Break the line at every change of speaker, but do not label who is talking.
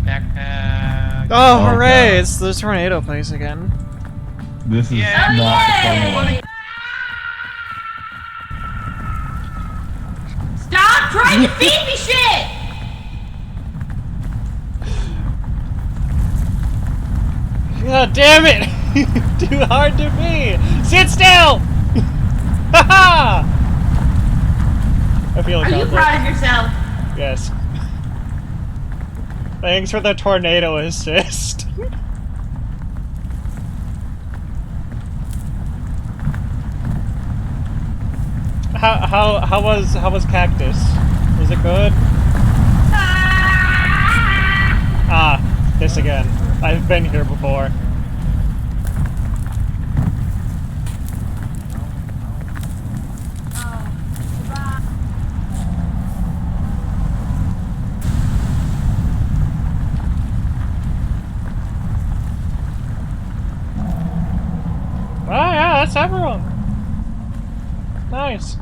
Backpack.
Oh,
Oh,
hooray!
God.
It's the tornado place again.
This is
Yeah.
not the fun one.
Stop trying to feed me shit!
God damn it! Too hard to be! Sit still! Haha! I feel
Are you
accomplished.
proud of yourself?
Yes. Thanks for the tornado assist. How was Cactus? Was it good? Ah, this again. I've been here before. Oh yeah, that's everyone. Nice.